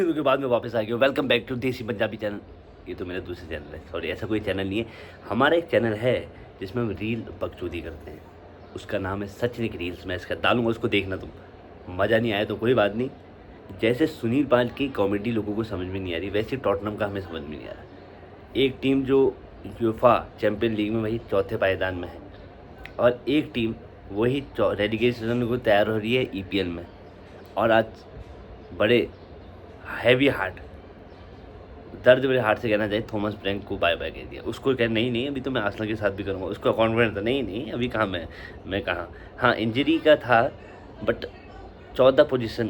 के बाद में वापस आ गया। वेलकम बैक टू देसी पंजाबी चैनल। ये तो मेरा दूसरा चैनल है, सॉरी, ऐसा कोई चैनल नहीं है। हमारा एक चैनल है जिसमें हम रील बकचोदी करते हैं, उसका नाम है सचिन की रील्स। मैं इसका डालूंगा, उसको देखना तुम। मज़ा नहीं आया तो कोई बात नहीं। जैसे सुनील पाल की कॉमेडी लोगों को समझ में नहीं आ रही, वैसे टॉटनम का हमें समझ में नहीं आ रहा। एक टीम जो यूफा चैम्पियन लीग में वही चौथे पायदान में है, और एक टीम वही रेलीगेशन को तैयार हो रही है ईपीएल में। और आज बड़े हैवी हार्ट, दर्द भरे हार्ट से कहना चाहिए, थॉमस ब्रैंक को बाय बाय कह दिया। उसको कह नहीं अभी तो मैं आर्सेनल के साथ भी करूँगा। उसका कॉन्फिडेंस था, नहीं अभी कहाँ मैं कहाँ। हाँ, इंजरी का था, बट 14 पोजीशन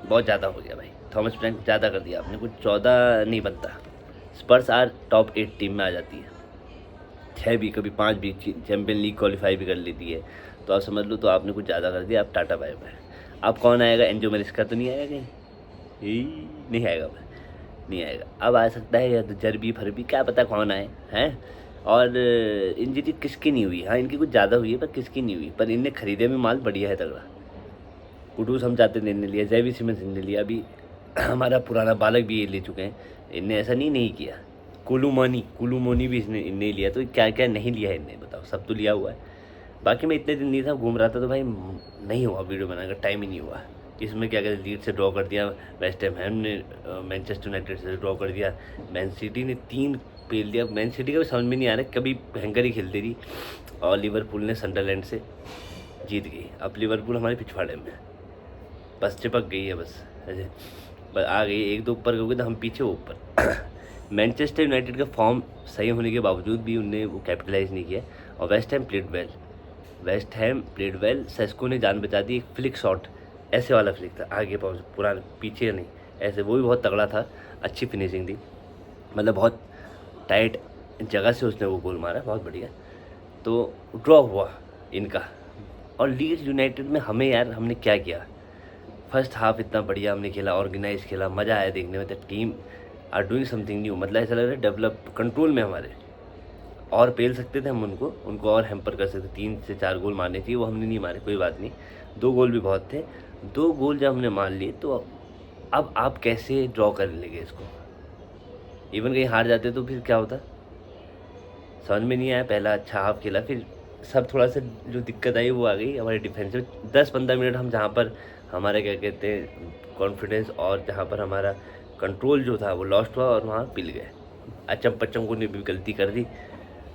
बहुत ज़्यादा हो गया भाई। थॉमस ब्रैंक ज़्यादा कर दिया आपने, कुछ 14 नहीं बनता। स्पर्स आर टॉप 8 टीम में आ जाती है, 6 भी, कभी 5 भी, चैम्पियन लीग क्वालिफाई भी कर लेती है। तो आप समझ लो, तो आपने कुछ ज़्यादा कर दिया। आप टाटा बाय बाय। अब कौन आएगा? एंजो मेरिस्का तो नहीं आएगा कहीं? नहीं आएगा भाई, नहीं आएगा। अब आ सकता है या तो जर्बी फरबी, क्या पता कौन आए हैं। और इंजरी किसकी नहीं हुई? हाँ, इनकी कुछ ज़्यादा हुई है, पर किसकी नहीं हुई। पर इनने खरीदे में माल बढ़िया है, तगड़ा। कुडूस हम चाहते थे, इनने लिया। जेवी सिमंस इनने लिया। अभी हमारा पुराना बालक भी ये ले चुके हैं। इनने ऐसा नहीं किया। कुलूमोनी भी इनने लिया। तो क्या क्या नहीं लिया है इनने, बताओ। सब तो लिया हुआ है। बाकी मैं इतने दिन नहीं था, घूम रहा था, तो भाई नहीं हुआ वीडियो बनाने का, टाइम ही नहीं हुआ। इसमें क्या कहते, लीड से ड्रॉ कर दिया, वेस्ट हैम ने मैनचेस्टर यूनाइटेड से ड्रॉ कर दिया, मैन सिटी ने 3 पेल दिया। मैन सिटी का भी समझ में नहीं आ रहा, कभी भयंकर ही खेलती रही। और लिवरपूल ने सनडरलैंड से जीत गई। अब लिवरपूल हमारे पिछवाड़े में, बस चिपक गई है, बस ऐसे बस आ गई। 1-2 ऊपर गए तो हम पीछे ऊपर। मैनचेस्टर यूनाइटेड का फॉर्म सही होने के बावजूद भी उनने वो कैपिटलाइज नहीं किया। और West Ham played well. Sesko ने जान बचा दी। एक फ्लिक शॉट, ऐसे वाला फ्लिक था, आगे पूरा, पीछे नहीं, ऐसे, वो भी बहुत तगड़ा था। अच्छी फिनिशिंग थी, मतलब बहुत टाइट जगह से उसने वो गोल मारा, बहुत बढ़िया। तो ड्रॉ हुआ इनका। और लीड्स यूनाइटेड में हमने क्या किया? फर्स्ट हाफ इतना बढ़िया हमने खेला, ऑर्गेनाइज खेला, मज़ा आया देखने में। The team are doing something new, मतलब ऐसा लग रहा है डेवलप, कंट्रोल में हमारे। और पेल सकते थे हम उनको और हैम्पर कर सकते। 3 से 4 गोल मारने चाहिए, वो हमने नहीं मारे, कोई बात नहीं। 2 गोल भी बहुत थे। 2 गोल जब हमने मार लिए, तो अब आप कैसे ड्रॉ कर लेंगे इसको? इवन कहीं हार जाते तो फिर क्या होता, समझ में नहीं आया। पहला अच्छा हाफ खेला, फिर सब थोड़ा सा जो दिक्कत आई वो आ गई हमारे डिफेंस में। 10-15 मिनट हम जहाँ पर हमारा क्या कहते हैं कॉन्फिडेंस, और जहाँ पर हमारा कंट्रोल जो था वो लॉस्ट हुआ, और वहाँ पिल गए। अचम पचम को ने भी गलती कर दी।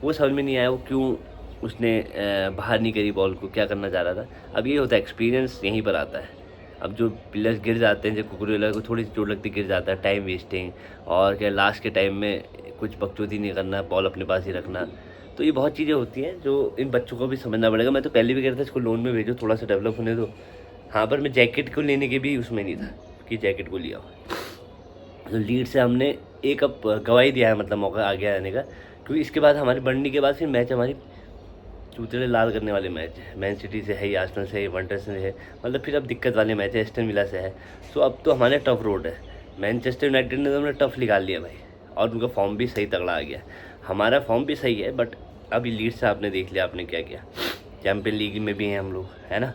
वो समझ में नहीं आया वो क्यों उसने बाहर नहीं करी बॉल को, क्या करना चाह रहा था। अब ये होता है, एक्सपीरियंस यहीं पर आता है। अब जो प्लेयर्स गिर जाते हैं, जब कुकुरेला को थोड़ी सी चोट लगती, गिर जाता है, टाइम वेस्टिंग, और क्या लास्ट के टाइम में कुछ बकचोदी नहीं करना, बॉल अपने पास ही रखना। तो ये बहुत चीज़ें होती हैं जो इन बच्चों को भी समझना पड़ेगा। मैं तो पहले भी कह रहा था इसको लोन में भेजो, थोड़ा सा डेवलप होने दो। हाँ, पर मैं जैकेट को लेने के भी उसमें नहीं था कि जैकेट को लिया हो। तो लीड से हमने एक अप गवाही दिया है, मतलब मौका आ गया आने का। क्योंकि इसके बाद हमारी बढ़ने के बाद फिर मैच हमारी चूतड़े लाल करने वाले मैच है। मैन सिटी से है, आर्सेनल से है, वनडर से है, मतलब फिर अब दिक्कत वाले मैच है, एस्टन विला से है। सो अब तो हमारे टफ रोड है। मैनचेस्टर यूनाइटेड ने तो हमने टफ निकाल लिया भाई, और उनका फॉर्म भी सही तगड़ा आ गया। हमारा फॉर्म भी सही है, बट अभी लीड से आपने देख लिया आपने क्या किया। चैम्पियन लीग में भी हैं हम लोग, है ना।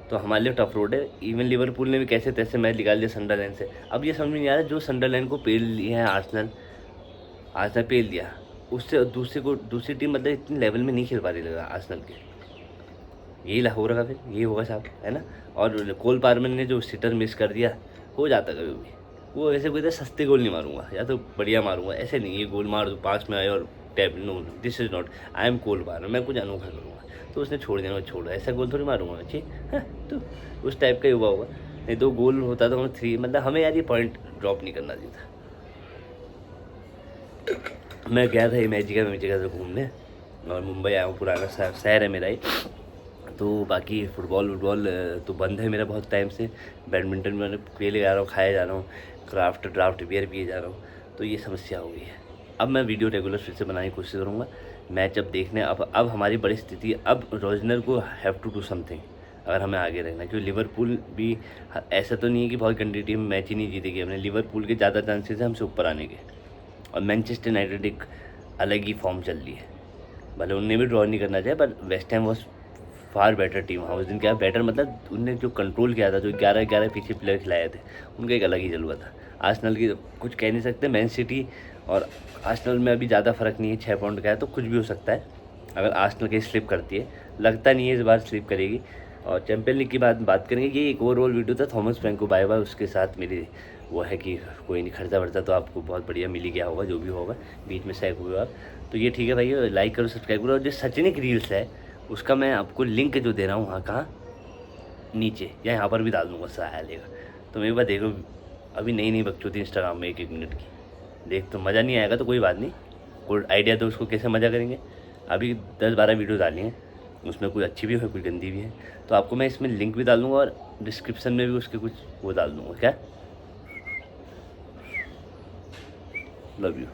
तो हमारे लिए टफ रोड है। इवन लिवरपूल ने भी कैसे तैसे मैच निकाल दिया सनडरलैंड से। अब ये समझ में नहीं आ रहा, जो सनडरलैंड को पेल लिया है आर्सेनल पेल दिया, उससे दूसरी टीम मतलब इतनी लेवल में नहीं खेल पा रही लगा आर्सेनल के। यही हो रहा, फिर यही होगा साहब, है ना। और कोल पार्मर ने जो सिटर मिस कर दिया, हो जाता कभी भी। वो ऐसे कोई सस्ते गोल नहीं मारूंगा, या तो बढ़िया मारूंगा, ऐसे नहीं ये गोल मार दो 5 में आए और tap. No, this is not, I am Cole Parmer, मैं कुछ अनोखा करूँगा। तो उसने छोड़ देना, छोड़ो, ऐसा गोल थोड़ी मारूंगा अच्छी। हाँ, तो उस टाइप का ही हुआ होगा। नहीं तो गोल होता तो 3, मतलब हमें यार ये पॉइंट ड्रॉप नहीं करना चाहिए था। मैं गया था इमेजिका से घूमने, और मुंबई आया हूँ, पुराना शहर है मेरा ही। तो बाकी फुटबॉल तो बंद है मेरा बहुत टाइम से। बैडमिंटन मैंने खेले जा रहा हूँ, खाए जा रहा हूँ, ड्राफ्ट बियर पिए जा रहा हूँ। तो ये समस्या हो गई है। अब मैं वीडियो रेगुलर फिर से बनाने की कोशिश करूँगा। मैच अब देखने, अब हमारी बड़ी स्थिति, अब रोजनर को हैव टू डू समथिंग अगर हमें आगे रहना। क्योंकि लिवरपूल भी ऐसा तो नहीं है कि बहुत गंदी टीम मैच ही नहीं जीतेगी। हमने लिवरपूल के ज़्यादा चांसेस हैं हमसे ऊपर आने के। और मैनचेस्टर यूनाइटेड एक अलग ही फॉर्म चल रही है, भले उन्हें भी ड्रॉ नहीं करना चाहिए, पर West Ham was far better team. हाँ, उस दिन क्या बेटर, मतलब उनने जो कंट्रोल किया था, जो 11 पीछे प्लेयर खिलाए थे, उनका एक अलग ही जलवा था। आर्सेनल की कुछ कह नहीं सकते। मैन सिटी और आर्सेनल में अभी ज़्यादा फ़र्क नहीं है, 6 पॉइंट का है, तो कुछ भी हो सकता है अगर आर्सेनल कहीं स्लिप करती है। लगता नहीं है इस बार स्लिप करेगी। और चैंपियन लीग की बात करेंगे। ये एक ओवरऑल वीडियो था थॉमस फ्रैंक को बाय बाय। उसके साथ मेरी वो है कि कोई नहीं, खर्चा वर्चा तो आपको बहुत बढ़िया मिल ही गया होगा, जो भी होगा बीच में सैक हुए आप। तो ये ठीक है भाई, लाइक करो, सब्सक्राइब करो। और जो सचिनिक रील्स है उसका मैं आपको लिंक जो दे रहा हूँ वहाँ कहाँ नीचे या यहाँ पर भी डाल दूँगा, सहाय लेगा। तो मेरे पास देखो अभी नई नई बकचोदी इंस्टाग्राम में 1-1 मिनट की देख, तो मज़ा नहीं आएगा तो कोई बात नहीं, कोई आइडिया दो उसको कैसे मज़ा करेंगे। अभी 10-12 वीडियो डाली हैं, उसमें कोई अच्छी भी है कोई गंदी भी है। तो आपको मैं इसमें लिंक भी डाल दूँगा और डिस्क्रिप्शन में भी उसके कुछ वो डाल दूँगा। क्या, लव यू।